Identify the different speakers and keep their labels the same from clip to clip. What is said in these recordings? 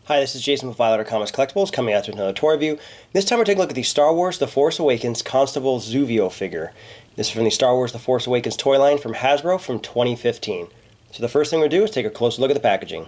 Speaker 1: Hi, this is Jason with Violator Comics Collectibles coming out with another toy review. This time we're taking a look at the Star Wars The Force Awakens Constable Zuvio figure. This is from the Star Wars The Force Awakens toy line from Hasbro from 2015. So the first thing we'll do is take a closer look at the packaging.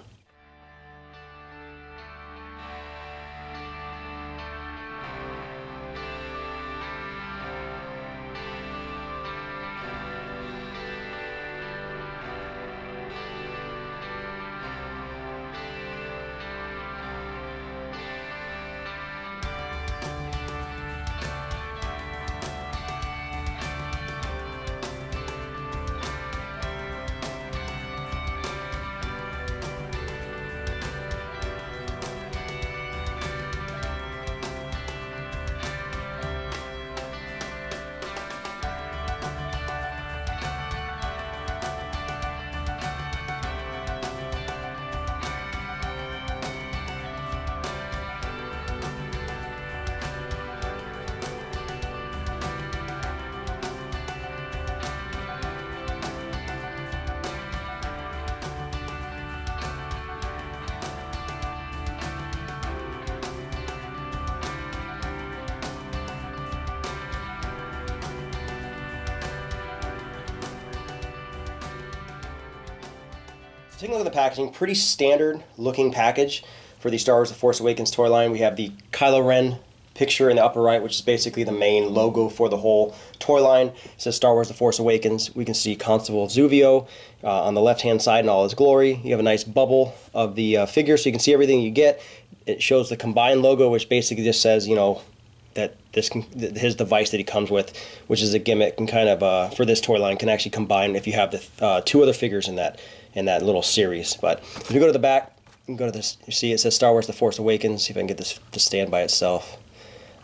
Speaker 1: Taking a look at the packaging, pretty standard looking package for the Star Wars The Force Awakens toy line. We have the Kylo Ren picture in the upper right, which is basically the main logo for the whole toy line. It says Star Wars The Force Awakens. We can see Constable Zuvio on the left hand side in all his glory. You have a nice bubble of the figure so you can see everything you get. It shows the combined logo, which basically just says, you know, that his device that he comes with, which is a gimmick and kind of for this toy line, can actually combine if you have the two other figures in that little series. But if you go to the back, you can go to this. You see it says Star Wars: The Force Awakens. See if I can get this to stand by itself.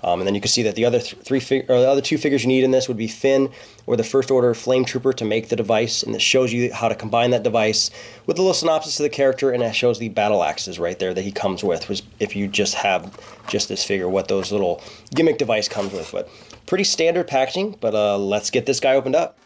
Speaker 1: And then you can see that the other the other two figures you need in this would be Finn or the First Order Flame Trooper to make the device, and it shows you how to combine that device with a little synopsis of the character, and it shows the battle axes right there that he comes with. If you just have just this figure, what those little gimmick device comes with. But pretty standard packaging. But let's get this guy opened up.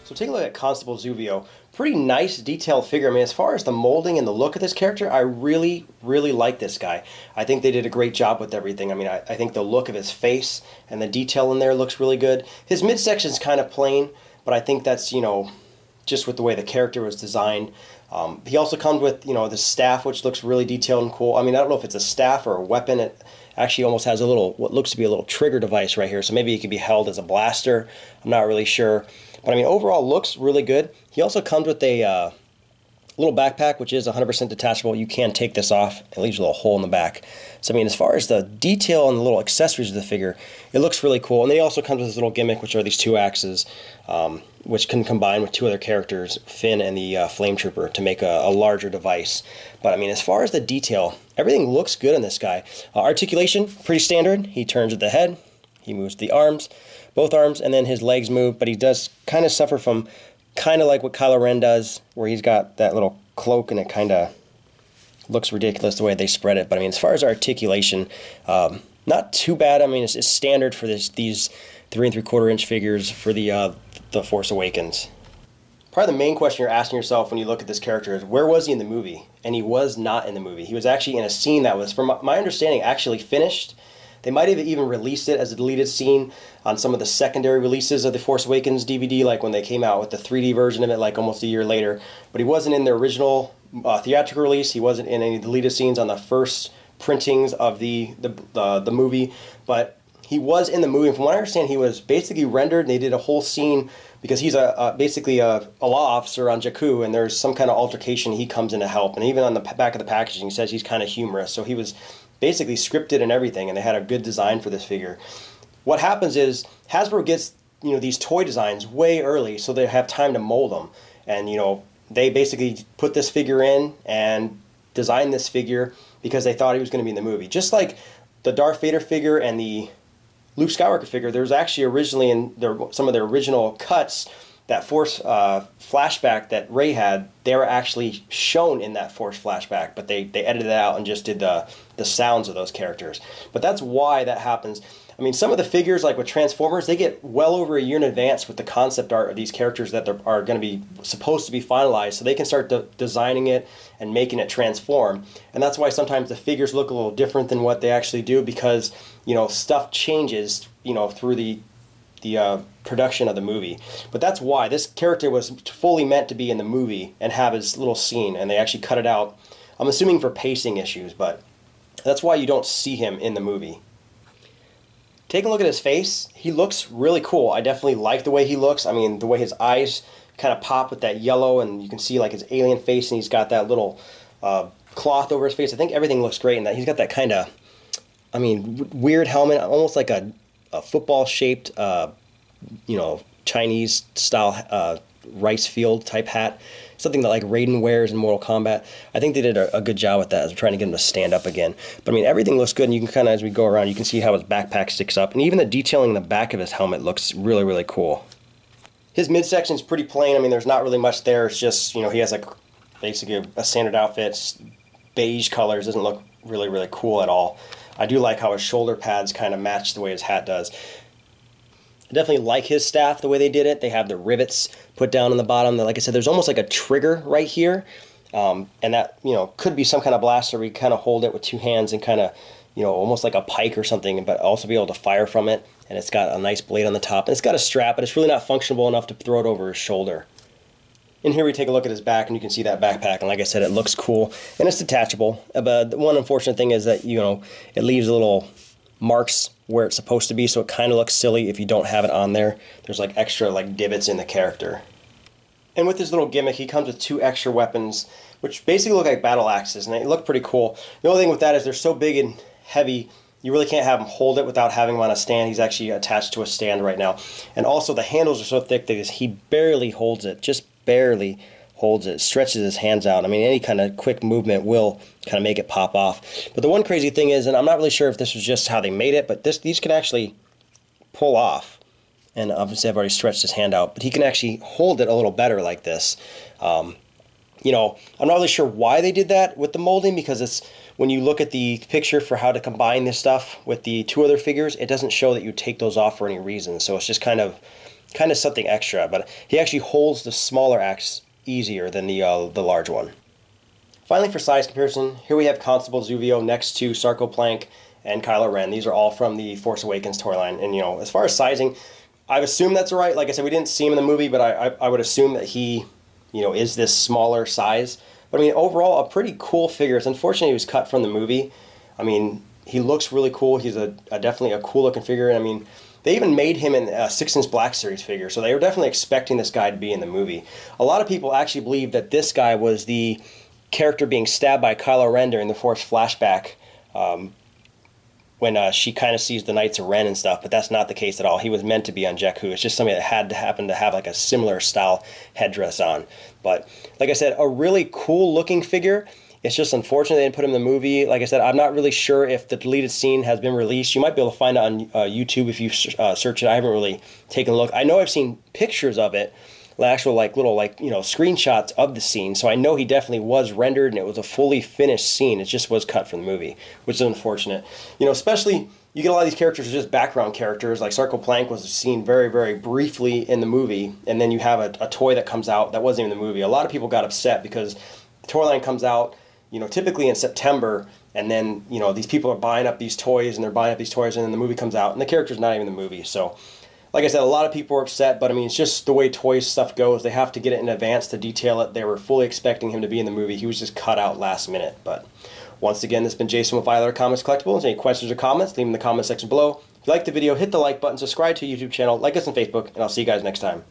Speaker 1: So take a look at Constable Zuvio. Pretty nice detailed figure. I mean, as far as the molding and the look of this character, I really, really like this guy. I think they did a great job with everything. I mean, I think the look of his face and the detail in there looks really good. His midsection is kind of plain, but I think that's, you know, just with the way the character was designed. He also comes with, you know, the staff, which looks really detailed and cool. I mean, I don't know if it's a staff or a weapon. It actually almost has a little, what looks to be a little trigger device right here. So maybe it could be held as a blaster. I'm not really sure. But I mean, overall looks really good. He also comes with a little backpack, which is 100% detachable. You can take this off. It leaves a little hole in the back. So, I mean, as far as the detail and the little accessories of the figure, it looks really cool. And then he also comes with this little gimmick, which are these two axes, which can combine with two other characters, Finn and the Flame Trooper, to make a larger device. But, I mean, as far as the detail, everything looks good on this guy. Articulation, pretty standard. He turns at the head. He moves the arms, both arms, and then his legs move. But he does kind of suffer from kind of like what Kylo Ren does, where he's got that little cloak and it kind of looks ridiculous the way they spread it. But I mean, as far as articulation, not too bad. I mean, it's standard for these 3 3/4 inch figures for the Force Awakens. Probably the main question you're asking yourself when you look at this character is, where was he in the movie? And he was not in the movie. He was actually in a scene that was, from my understanding, actually finished. They might have even released it as a deleted scene on some of the secondary releases of the Force Awakens DVD, like when they came out with the 3D version of it, like almost a year later. But he wasn't in the original theatrical release. He wasn't in any deleted scenes on the first printings of the movie. But he was in the movie. And from what I understand, he was basically rendered, and they did a whole scene because he's basically a law officer on Jakku, and there's some kind of altercation. He comes in to help, and even on the back of the packaging, he says he's kind of humorous. So he was basically scripted and everything, and they had a good design for this figure. What happens is Hasbro gets these toy designs way early, so they have time to mold them, and they basically put this figure in and designed this figure because they thought he was going to be in the movie. Just like the Darth Vader figure and the Luke Skywalker figure, there was actually originally in some of their original cuts, that Force flashback that Rey had, they were actually shown in that Force flashback, but they edited it out and just did the sounds of those characters. But that's why that happens. I mean, some of the figures, like with Transformers, they get well over a year in advance with the concept art of these characters that are going to be supposed to be finalized, so they can start designing it and making it transform. And that's why sometimes the figures look a little different than what they actually do, because stuff changes through the production of the movie. But that's why this character was fully meant to be in the movie and have his little scene, and they actually cut it out, I'm assuming for pacing issues, but that's why you don't see him in the movie. Take a look at his face. He looks really cool. I definitely like the way he looks. I mean, the way his eyes kind of pop with that yellow, and you can see like his alien face, and he's got that little cloth over his face. I think everything looks great in that. He's got that kind of, weird helmet, almost like a football-shaped, Chinese style rice field type hat, something that like Raiden wears in Mortal Kombat. I think they did a good job with that, as we're trying to get him to stand up again. But I mean, everything looks good, and you can kind of, as we go around, you can see how his backpack sticks up, and even the detailing in the back of his helmet looks really, really cool. His midsection is pretty plain. I mean, there's not really much there. It's just, he has like basically a standard outfit, beige colors, doesn't look really, really cool at all. I do like how his shoulder pads kind of match the way his hat does. I definitely like his staff, the way they did it. They have the rivets put down on the bottom. Like I said, there's almost like a trigger right here. And that, could be some kind of blaster where you kind of hold it with two hands and kind of, almost like a pike or something, but also be able to fire from it. And it's got a nice blade on the top. And it's got a strap, but it's really not functional enough to throw it over his shoulder. And here we take a look at his back, and you can see that backpack. And like I said, it looks cool. And it's detachable. But the one unfortunate thing is that, it leaves little marks where it's supposed to be, so it kind of looks silly if you don't have it on there. There's like extra like divots in the character. And with this little gimmick, he comes with 2 extra weapons, which basically look like battle axes, and they look pretty cool. The only thing with that is they're so big and heavy, you really can't have him hold it without having him on a stand. He's actually attached to a stand right now. And also the handles are so thick that he barely holds it, just barely holds it, stretches his hands out. I mean, any kind of quick movement will kind of make it pop off. But the one crazy thing is, and I'm not really sure if this was just how they made it, but these can actually pull off. And obviously I've already stretched his hand out, but he can actually hold it a little better like this. I'm not really sure why they did that with the molding, because it's, when you look at the picture for how to combine this stuff with the 2 other figures, it doesn't show that you take those off for any reason. So it's just kind of something extra. But he actually holds the smaller axe easier than the large one. Finally, for size comparison, here we have Constable Zuvio next to Sarko Plank and Kylo Ren. These are all from the Force Awakens toy line. And as far as sizing, I assume that's right. Like I said, we didn't see him in the movie, but I would assume that he is this smaller size. But I mean, overall, a pretty cool figure. It's unfortunate he was cut from the movie. I mean, he looks really cool. He's definitely a cool looking figure. And I mean, they even made him in a 6-inch Black Series figure, so they were definitely expecting this guy to be in the movie. A lot of people actually believe that this guy was the character being stabbed by Kylo Ren during the Force flashback, when she kind of sees the Knights of Ren and stuff, but that's not the case at all. He was meant to be on Jakku. It's just somebody that had to happen to have like a similar style headdress on. But like I said, a really cool looking figure. It's just unfortunate they didn't put him in the movie. Like I said, I'm not really sure if the deleted scene has been released. You might be able to find it on YouTube if you search it. I haven't really taken a look. I know I've seen pictures of it actual little screenshots of the scene, so I know he definitely was rendered and it was a fully finished scene. It just was cut from the movie, which is unfortunate. Especially you get a lot of these characters are just background characters. Like Sarko Plank was seen very, very briefly in the movie, and then you have a toy that comes out that wasn't even in the movie. A lot of people got upset because the toy line comes out, typically in September, and then, these people are buying up these toys, and they're buying up these toys, and then the movie comes out, and the character's not even in the movie. So, like I said, a lot of people were upset, but I mean, it's just the way toy stuff goes. They have to get it in advance to detail it. They were fully expecting him to be in the movie. He was just cut out last minute, but... Once again, this has been Jason with Violator Comics Collectibles. Any questions or comments, leave them in the comment section below. If you liked the video, hit the like button, subscribe to the YouTube channel, like us on Facebook, and I'll see you guys next time.